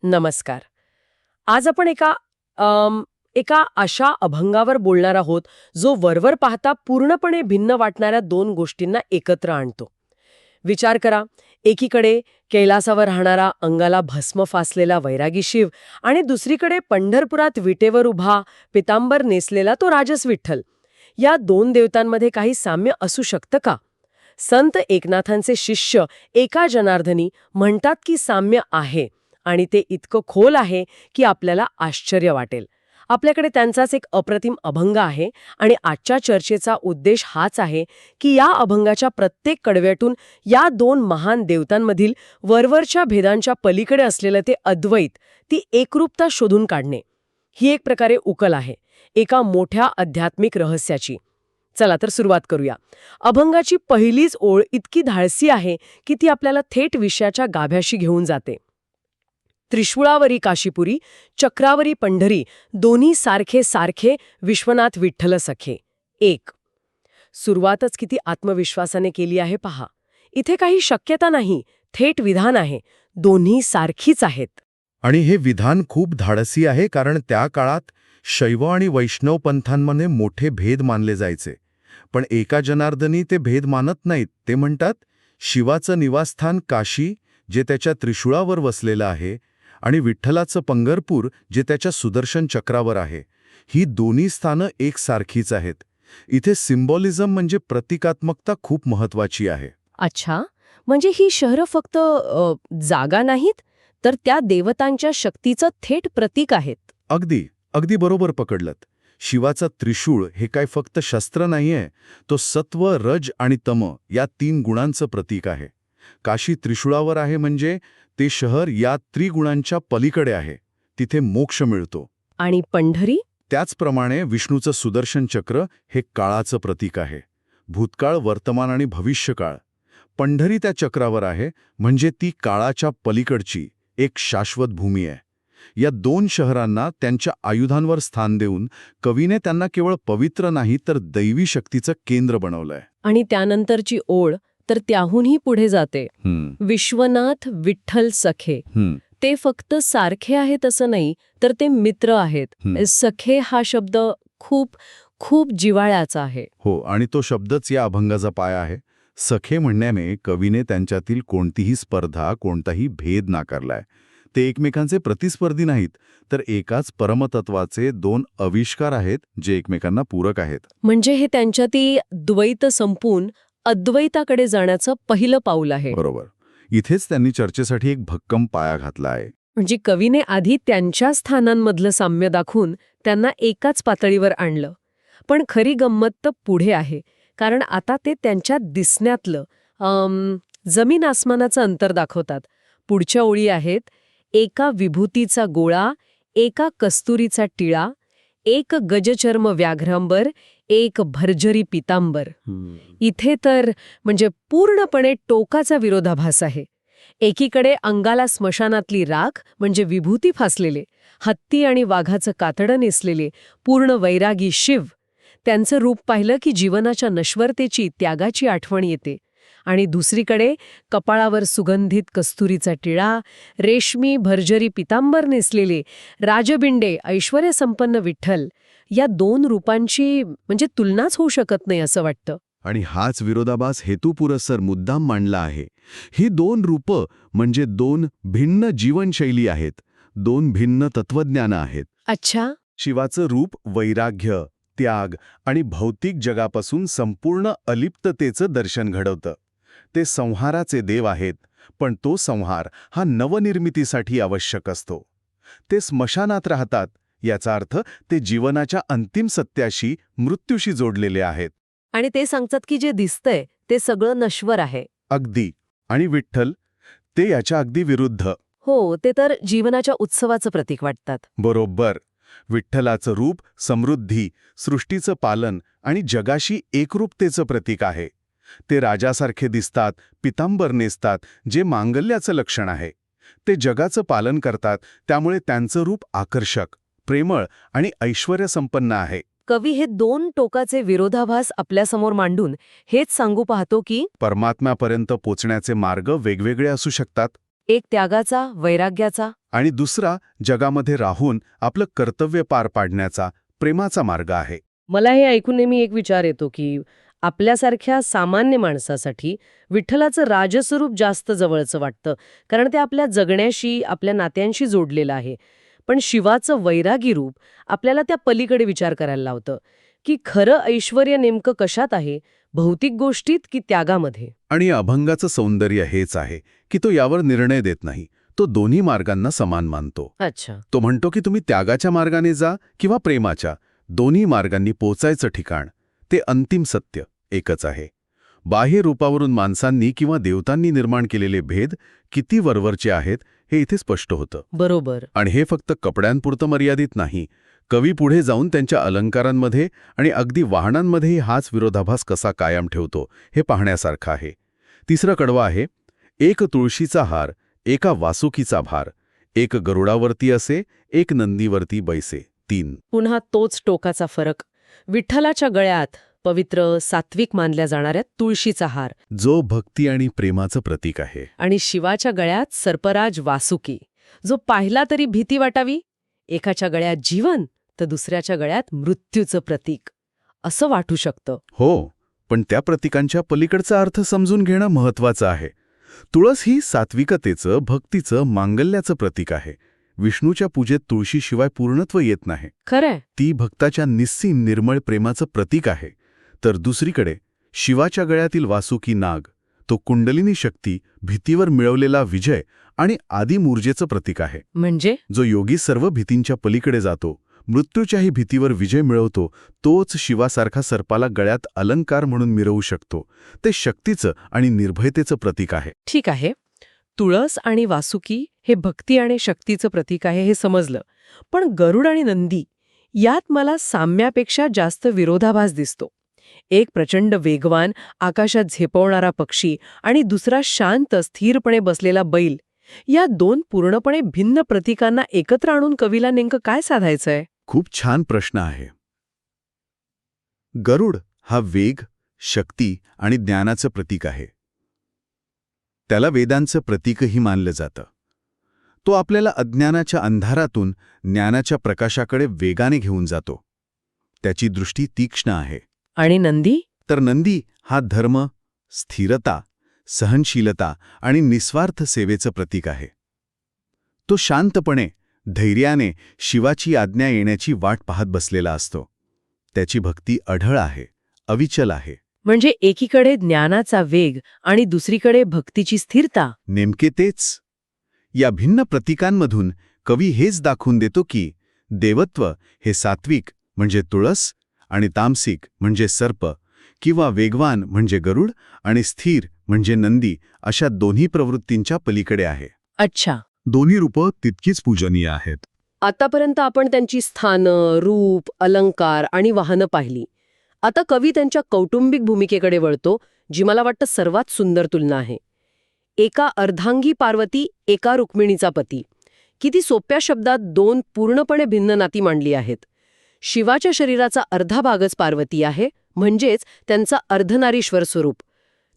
नमस्कार. आज आपण एका अशा अभंगावर बोलणार आहोत जो वरवर पाहता पूर्णपणे भिन्न वाटणाऱ्या दोन गोष्टींना एकत्र आणतो. विचार करा, एकीकडे कैलासावर राहणारा अंगाला भस्म फासलेला वैरागी शिव आणि दुसरीकडे पंढरपुरात विटेवर उभा पितांबर नेसलेला तो राजस विठ्ठल. या दोन देवतांमध्ये काही साम्य असू शकतं का? संत एकनाथांचे शिष्य एका जनार्दनी म्हणतात की साम्य आहे, आणि ते इतकं खोल आहे की आपल्याला आश्चर्य वाटेल. आपल्याकडे त्यांचाच एक अप्रतिम अभंग आहे आणि आजच्या चर्चेचा उद्देश हाच आहे की या अभंगाच्या प्रत्येक कडव्यातून या दोन महान देवतांमधील वरवरच्या भेदांच्या पलीकडे असलेलं ते अद्वैत, ती एकरूपता शोधून काढणे. ही एक प्रकारे उकल आहे एका मोठ्या आध्यात्मिक रहस्याची. चला तर सुरुवात करूया. अभंगाची पहिलीच ओळ इतकी धाडसी आहे की ती आपल्याला थेट विषयाच्या गाभ्याशी घेऊन जाते. त्रिशूळावरी काशीपुरी, चक्रावरी पंढरी, दोन्ही सारखे सारखे विश्वनाथ विठ्ठल सखे एक. सुरुवातच किती आत्मविश्वासाने केली आहे पहा. इथे काही शक्यता नाही, थेट विधान आहे. दोन्ही सारखीच आहेत. आणि हे विधान खूप धाडसी आहे, कारण त्या काळात शैव आणि वैष्णव पंथांमध्ये मोठे भेद मानले जायचे. पण एका जनार्दनी ते भेद मानत नाहीत. ते म्हणतात शिवाचं निवासस्थान काशी, जे त्याच्या त्रिशूळावर वसलेलं आहे, आणि विठ्ठलाचं पंढरपूर, जे त्याच्या सुदर्शन चक्रावर आहे. ही दोन्ही स्थानं एकसारखीच आहेत. इथे सिम्बॉलिझम म्हणजे प्रतिकात्मकता खूप महत्वाची आहे. अच्छा, म्हणजे ही शहरं फक्त जागा नाहीत, तर त्या देवतांच्या शक्तीचं थेट प्रतीक आहेत. अगदी बरोबर पकडलत. शिवाचा त्रिशूळ हे काय फक्त शस्त्र नाहीये, तो सत्व, रज आणि तम या तीन गुणांचं प्रतीक आहे. काशी त्रिशूळावर आहे म्हणजे ते शहर या त्रिगुणांच्या पलीकडे आहे. तिथे मोक्ष मिळतो. आणि पंढरी? त्याचप्रमाणे विष्णूचं सुदर्शन चक्र हे काळाचं प्रतीक आहे. भूतकाळ, वर्तमान आणि भविष्यकाळ. पंढरी त्या चक्रावर आहे म्हणजे ती काळाच्या पलीकडची एक शाश्वत भूमी आहे. या दोन शहरांना त्यांच्या आयुधांवर स्थान देऊन कवीने त्यांना केवळ पवित्र नाही तर दैवी शक्तीचं केंद्र बनवलंय. आणि त्यानंतरची ओळ तर त्याहूनही पुढे जाते. विश्वनाथ विठ्ठल सखे. ते फक्त सारखे आहेत असं नाही, तर ते मित्र आहेत. सखे हा शब्द खूप खूप जिव्हाळ्याचा आहे. हो, आणि तो शब्दच या अभंगाचा पाया आहे. सखे म्हणण्याने कवीने त्यांच्यातील कोणतीही स्पर्धा, कोणताही भेद नाकारलाय. ते एकमेकांचे प्रतिस्पर्धी नाहीत, तर एकाच परमतत्वाचे दोन आविष्कार आहेत जे एकमेकांना पूरक आहेत. म्हणजे हे त्यांच्यातील द्वैत संपून अद्वैताकडे जाण्याचं पहिलं पाऊल आहे. बरोबर. इथेच त्यांनी चर्चेसाठी एक भक्कम पाया घातला आहे. म्हणजे कवीने आधी त्यांच्या स्थानांमधलं साम्य दाखवून त्यांना एकाच पातळीवर आणलं. पण खरी गंमत तर पुढे आहे, कारण आता ते त्यांच्या दिसण्यातलं जमीन आसमानाचं अंतर दाखवतात. पुढच्या ओळी आहेत, एका विभूतीचा गोळा, एका कस्तुरीचा टिळा, एक गजचर्म व्याघ्रांबर, एक भर्जरी पितांबर. इथे तर म्हणजे पूर्णपणे टोकाचा विरोधाभास आहे. एकीकडे अंगाला स्मशानातली राख म्हणजे विभूती फासलेले, हत्ती आणि वाघाचं कातडं नेसलेले पूर्ण वैरागी शिव. त्यांचं रूप पाहिलं की जीवनाच्या नश्वरतेची, त्यागाची आठवण येते. आणि दुसरीकडे कपाळावर सुगंधित कस्तुरीचा टिळा, रेशमी भर्जरी पितांबर नेसलेले राजबिंडे ऐश्वर्यसंपन्न विठ्ठल. या दोन रूपांची म्हणजे तुलनाच होऊ शकत नाही असं वाटतं. आणि हाच विरोधाभास हेतुपुरस्सर मुद्दाम मांडला आहे. ही दोन रूपं म्हणजे दोन भिन्न जीवनशैली आहेत, दोन भिन्न तत्वज्ञानं आहेत. अच्छा. शिवाचं रूप वैराग्य, त्याग आणि भौतिक जगापासून संपूर्ण अलिप्ततेचं दर्शन घडवतं. ते संहाराचे देव आहेत, पण तो संहार हा नवनिर्मितीसाठी आवश्यक असतो. ते स्मशानात राहतात, याचा अर्थ ते जीवनाच्या अंतिम सत्याशी, मृत्यूशी जोडलेले आहेत. आणि ते सांगतात की जे दिसतंय ते सगळं नश्वर आहे. अगदी. आणि विठ्ठल, ते याच्या अगदी विरुद्ध. हो, ते तर जीवनाच्या उत्सवाचं प्रतीक वाटतात. बरोबर. विठ्ठलाचं रूप समृद्धी, सृष्टीचं पालन आणि जगाशी एकरूपतेचं प्रतीक आहे. ते राजासारखे दिसतात, पितांबर नेसतात, जे मांगल्याचं लक्षण आहे. ते जगाचं पालन करतात, त्यामुळे त्यांचं रूप आकर्षक, प्रेमळ आणि ऐश्वर्यसंपन्न आहे. कवी हे दोन टोकाचे विरोधाभास आपल्यासमोर मांडून हेच सांगू पाहतो की परमात्म्यापर्यंत पोचण्याचे मार्ग वेगवेगळे असू शकतात. एक त्यागाचा, वैराग्याचा. आणि दुसरा जगामध्ये राहून आपलं कर्तव्य पार पाडण्याचा प्रेमाचा मार्ग आहे. मला हे ऐकून नेहमी एक विचार येतो की आपल्यासारख्या सामान्य माणसासाठी विठ्ठलाचं राजस्वरूप जास्त जवळचं वाटतं, कारण ते आपल्या जगण्याशी, आपल्या नात्यांशी जोडलेलं आहे. पण शिवाचं वैरागी रूप आपल्याला त्या पलीकडे विचार करायला लावतं की खरं ऐश्वर्य नेमकं कशात आहे, भौतिक गोष्टीत की त्यागामध्ये. आणि अभंगाचं सौंदर्य हेच आहे की तो यावर निर्णय देत नाही. तो दोन्ही मार्गांना समान मानतो. अच्छा. तो म्हणतो की तुम्ही त्यागाच्या मार्गाने जा किंवा प्रेमाच्या, दोन्ही मार्गांनी पोचायचं ठिकाण, ते अंतिम सत्य एकच आहे. बाह्य रूपावरून माणसांनी किंवा देवतांनी निर्माण केलेले भेद किती वरवरचे आहेत हे इथे स्पष्ट होतं. बरोबर. आणि हे फक्त कपड्यांपुरतं मर्यादित नाही. कवी पुढे जाऊन त्यांच्या अलंकारांमध्ये आणि अगदी वाहनांमध्येही हाच विरोधाभास कसा कायम ठेवतो हे पाहण्यासारखं आहे. तिसरं कडवं आहे, एक तुळशीचा हार, एका वासुकीचा भार, एक गरुडावरती असे, एक नंदीवरती बैसे. 3. पुन्हा तोच टोकाचा फरक. विठ्ठलाच्या गळ्यात पवित्र, सात्विक मानल्या जाणाऱ्या तुळशीचा हार, जो भक्ती आणि प्रेमाचं प्रतीक आहे. आणि शिवाच्या गळ्यात सर्पराज वासुकी, जो पाहिला तरी भीती वाटावी. एकाच्या गळ्यात जीवन तर दुसऱ्याच्या गळ्यात मृत्यूचं प्रतीक असं वाटू शकतं. हो, पण त्या प्रतीकांच्या पलीकडचा अर्थ समजून घेणं महत्वाचं आहे. तुळस ही सात्विकतेचं, भक्तीचं, मांगल्याचं प्रतीक आहे. विष्णूच्या पूजेत तुळशीशिवाय पूर्णत्व येत नाही. खरंय. ती भक्ताच्या निस्सीम निर्मळ प्रेमाचं प्रतीक आहे. तर दुसरीकडे शिवाच्या गळ्यातील वासुकी नाग, तो कुंडलिनी शक्ती, भीतीवर मिळवलेला विजय आणि आदिमूर्जेचं प्रतीक आहे. म्हणजे जो योगी सर्व भीतींच्या पलीकडे जातो, मृत्यूच्याही भीतीवर विजय मिळवतो, तोच शिवासारखा सर्पाला गळ्यात अलंकार म्हणून मिरवू शकतो. ते शक्तीचं आणि निर्भयतेचं प्रतीक आहे. ठीक आहे, तुळस आणि वासुकी हे भक्ती आणि शक्तीचं प्रतीक आहे हे समजलं. पण गरुड आणि नंदी यात मला साम्यापेक्षा जास्त विरोधाभास दिसतो. एक प्रचंड वेगवान, आकाशात झेपवणारा पक्षी आणि दुसरा शांत, स्थिरपणे बसलेला बैल. या दोन पूर्णपणे भिन्न प्रतीकांना एकत्र आणून कवीला नेमकं काय साधायचंय? खूप छान प्रश्न आहे. गरुड हा वेग, शक्ती आणि ज्ञानाचं प्रतीक आहे. त्याला वेदांचं प्रतीकही मानलं जातं. तो आपल्याला अज्ञानाच्या अंधारातून ज्ञानाच्या प्रकाशाकडे वेगाने घेऊन जातो. त्याची दृष्टी तीक्ष्ण आहे. आणि नंदी? तर नंदी हा धर्म, स्थिरता, सहनशीलता आणि निस्वार्थ सेवेचं प्रतीक आहे. तो शांतपणे, धैर्याने शिवाची आज्ञा येण्याची वाट पाहत बसलेला असतो. त्याची भक्ती अढळ आहे, अविचल आहे. म्हणजे एकीकडे ज्ञानाचा वेग आणि दुसरीकडे भक्तीची स्थिरता. नेमके तेच. या भिन्न प्रतीकांमधून कवी हेच दाखवून देतो की देवत्व हे सात्विक म्हणजे तुळस आणि तामसिक म्हणजे सर्प, किंवा वेगवान म्हणजे गरुड आणि स्थिर म्हणजे नंदी, अशा दोन्ही प्रवृत्तींच्या पलीकडे आहे. अच्छा. दोन्ही रूपं तितकीच पूजनीय आहेत. आतापर्यंत आपण त्यांची स्थानं, रूप, अलंकार आणि वाहनं पाहिली. आता कवी त्यांच्या कौटुंबिक भूमिकेकडे वळतो, जी मला वाटतं सर्वात सुंदर तुलना आहे. एका अर्धांगी पार्वती, एका रुक्मिणीचा पती. किती सोप्या शब्दात दोन पूर्णपणे भिन्न नाती मांडली आहेत. शिवाच्या शरीराचा अर्धा भागच पार्वती आहे, म्हणजेच त्यांचा अर्धनारीश्वर स्वरूप.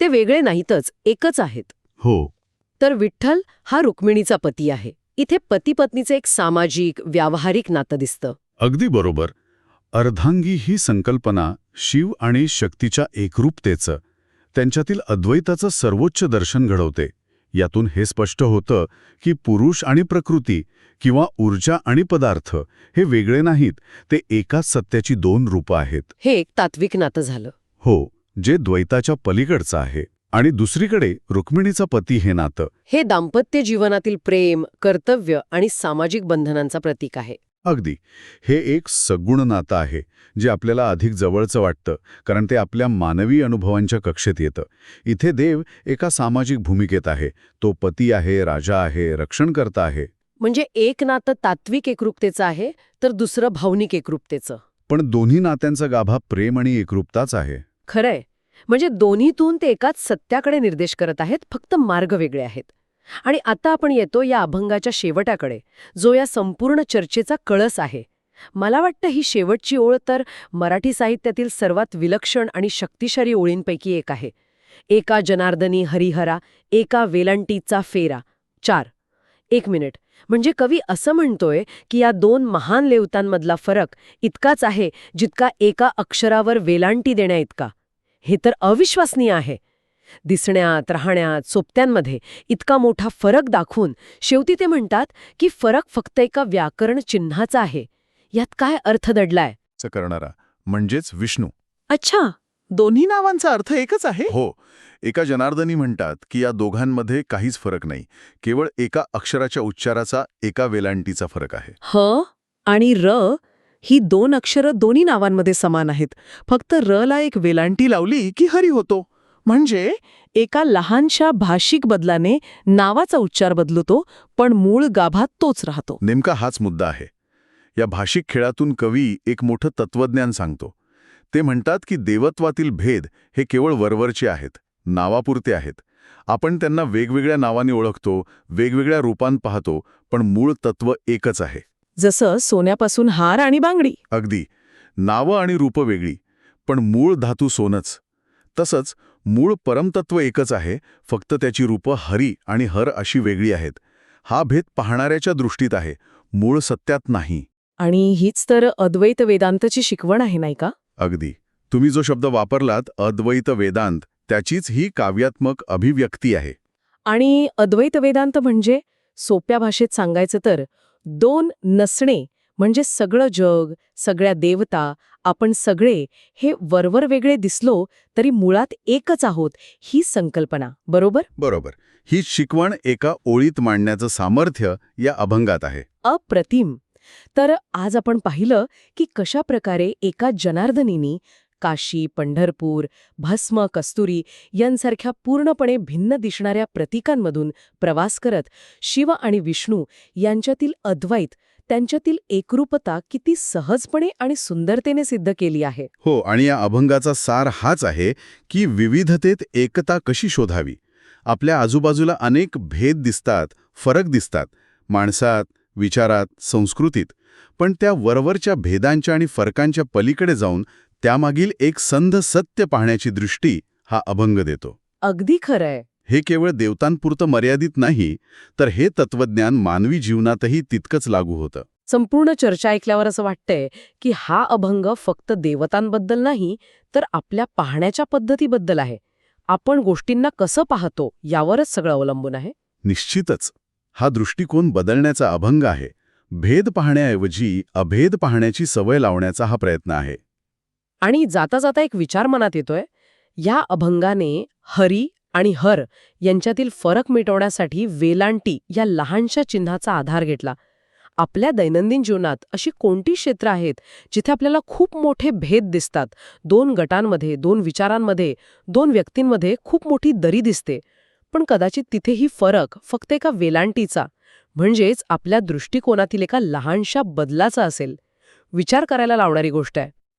ते वेगळे नाहीतच, एकच आहेत. हो. तर विठ्ठल हा रुक्मिणीचा पती आहे. इथे पती-पत्नीचं एक सामाजिक, व्यावहारिक नातं दिसतं. अगदी बरोबर. अर्धांगी ही संकल्पना शिव आणि शक्तीच्या एकरूपतेचं, त्यांच्यातील अद्वैताचं सर्वोच्च दर्शन घडवते. यातून हे स्पष्ट होतं की पुरुष आणि प्रकृती किंवा ऊर्जा आणि पदार्थ हे वेगळे नाहीत, ते एकाच सत्याची दोन रूपं आहेत. हे एक तात्विक नातं झालं. हो, जे द्वैताच्या पलीकडचं आहे. आणि दुसरीकडे रुक्मिणीचा पती हे नातं, हे दाम्पत्य जीवनातील प्रेम, कर्तव्य आणि सामाजिक बंधनांचा प्रतीक आहे. अगदी. हे एक सगुण नातं आहे, जे आपल्याला अधिक जवळचं वाटतं, कारण ते आपल्या मानवी अनुभवांच्या कक्षेत येतं. इथे देव एका सामाजिक भूमिकेत आहे. तो पती आहे, राजा आहे, रक्षणकर्ता आहे. म्हणजे एक नातं तात्विक एकरूपतेचं आहे, तर दुसरं भावनिक एकरूपतेचं. पण दोन्ही नात्यांचा गाभा प्रेम आणि एकरूपताच आहे. खरंय. म्हणजे दोन्हीतून ते एकाच सत्याकडे निर्देश करत आहेत, फक्त मार्ग वेगळे आहेत. आणि आता आपण येतो या अभंगाच्या शेवटाकडे, जो या संपूर्ण चर्चेचा कळस आहे. मला वाटतं ही शेवटची ओळ तर मराठी साहित्यातील सर्वात विलक्षण आणि शक्तिशाली ओळींपैकी एक आहे. एका जनार्दनी हरिहरा, एका वेलांटीचा फेरा. 4. एक मिनिट. म्हणजे कवी असं म्हणतोय की या दोन महान लेवतांमधला फरक इतकाच आहे जितका एका अक्षरावर वेलांटी देण्याइतका. हे तर अविश्वसनीय आहे. दिसण्यात, राहण्यात, सोबत्यांमध्ये इतका मोठा फरक दाखवून शेवटी ते म्हणतात की फरक फक्त एका व्याकरण चिन्हाचा आहे. यात काय अर्थ दडलाय? असं करणारा म्हणजेच विष्णू. अच्छा, दोन्ही नावांचा अर्थ एकच आहे? हो, एका जनार्दनी म्हणतात की या दोघांमध्ये काहीच फरक नाही, केवळ एका अक्षराच्या उच्चाराचा, एका वेलांटीचा फरक आहे. ह आणि र ही दोन अक्षरं दोन्ही नावांमध्ये समान आहेत. फक्त र ला एक वेलांटी लावली की हरी होतो. म्हणजे एका लहानशा भाषिक बदलाने नावाचा उच्चार बदलतो, पण मूळ गाभा तोच राहतो. नेमका हाच मुद्दा आहे. या भाषिक खेळातून कवी एक मोठं तत्वज्ञान सांगतो. ते म्हणतात की देवत्वातील भेद हे केवळ वरवरचे आहेत, नावापुरते आहेत. आपण त्यांना वेगवेगळ्या नावाने ओळखतो, वेगवेगळ्या रूपांत पाहतो, पण मूळ तत्व एकच आहे. जसं सोन्यापासून हार आणि बांगडी. अगदी. नावं आणि रूपं वेगळी, पण मूळ धातू सोनच. तसंच मूळ परमतत्व एकच आहे, फक्त त्याची रूपं हरी आणि हर अशी वेगळी आहेत. हा भेद पाहणाऱ्याच्या दृष्टीत आहे, मूळ सत्यात नाही. आणि हीच तर अद्वैत वेदांतची शिकवण आहे, नाही का? अगदी. तुम्ही जो शब्द वापरलात, अद्वैत वेदांत, त्याचीच ही काव्यात्मक अभिव्यक्ती आहे. आणि अद्वैत वेदांत म्हणजे सोप्या भाषेत सांगायचं तर दोन नसणे, म्हणजे सगळं जग, सगळ्या देवता, आपण सगळे हे वरवर वेगळे दिसलो तरी मुळात एकच आहोत, ही संकल्पना. बरोबर? बरोबर. ही शिकवण एका ओळीत मांडण्याचं सामर्थ्य या अभंगात आहे. अप्रतिम. तर आज आपण पाहिलं की कशा प्रकारे एका जनार्दनीनी काशी, पंढरपूर, भस्म, कस्तुरी यांसारख्या पूर्णपणे भिन्न दिसणाऱ्या प्रतीकांमधून प्रवास करत शिव आणि विष्णू यांच्यातील अद्वैत, त्यांच्यातील एकरूपता किती सहजपणे आणि सुंदरतेने सिद्ध केली आहे. हो, आणि या अभंगाचा सार हाच आहे की विविधतेत एकता कशी शोधावी. आपल्या आजूबाजूला अनेक भेद दिसतात, फरक दिसतात, माणसात, विचारात, संस्कृतीत. पण त्या वरवरच्या भेदांच्या आणि फरकांच्या पलीकडे जाऊन त्यामागील एक संध सत्य पाहण्याची दृष्टी हा अभंग देतो. अगदी खरंय. हे केवळ देवतांपुरतं मर्यादित नाही, तर हे तत्वज्ञान मानवी जीवनातही तितकंच लागू होतं. संपूर्ण चर्चा ऐकल्यावर असं वाटतंय की हा अभंग फक्त देवतांबद्दल नाही, तर आपल्या पाहण्याच्या पद्धतीबद्दल आहे. आपण गोष्टींना कसं पाहतो यावरच सगळं अवलंबून आहे. निश्चितच. हा दृष्टिकोन बदलण्याचा अभंग आहे. भेद पाहण्याऐवजी अभेद पाहण्याची सवय लावण्याचा हा प्रयत्न आहे. आणि जाता जाता एक विचार मनात येतोय. या अभंगाने हरी आणि हर यांच्यातील फरक मिटवण्यासाठी वेलांटी या लहानशा चिन्हाचा आधार घेतला. आपल्या दैनंदिन जीवनात अशी कोणती क्षेत्र आहेत जिथे आपल्याला खूप मोठे भेद दिसतात? दोन गटांमध्ये, दोन विचारांमध्ये, दोन व्यक्तींमध्ये खूप मोठी दरी दिसते. पण कदाचित तिथेही फरक फक्त एका वेलांटीचा, म्हणजेच आपल्या दृष्टिकोनातील एका लहानशा बदलाचा असेल. विचार करायला लावणारी गोष्ट आहे.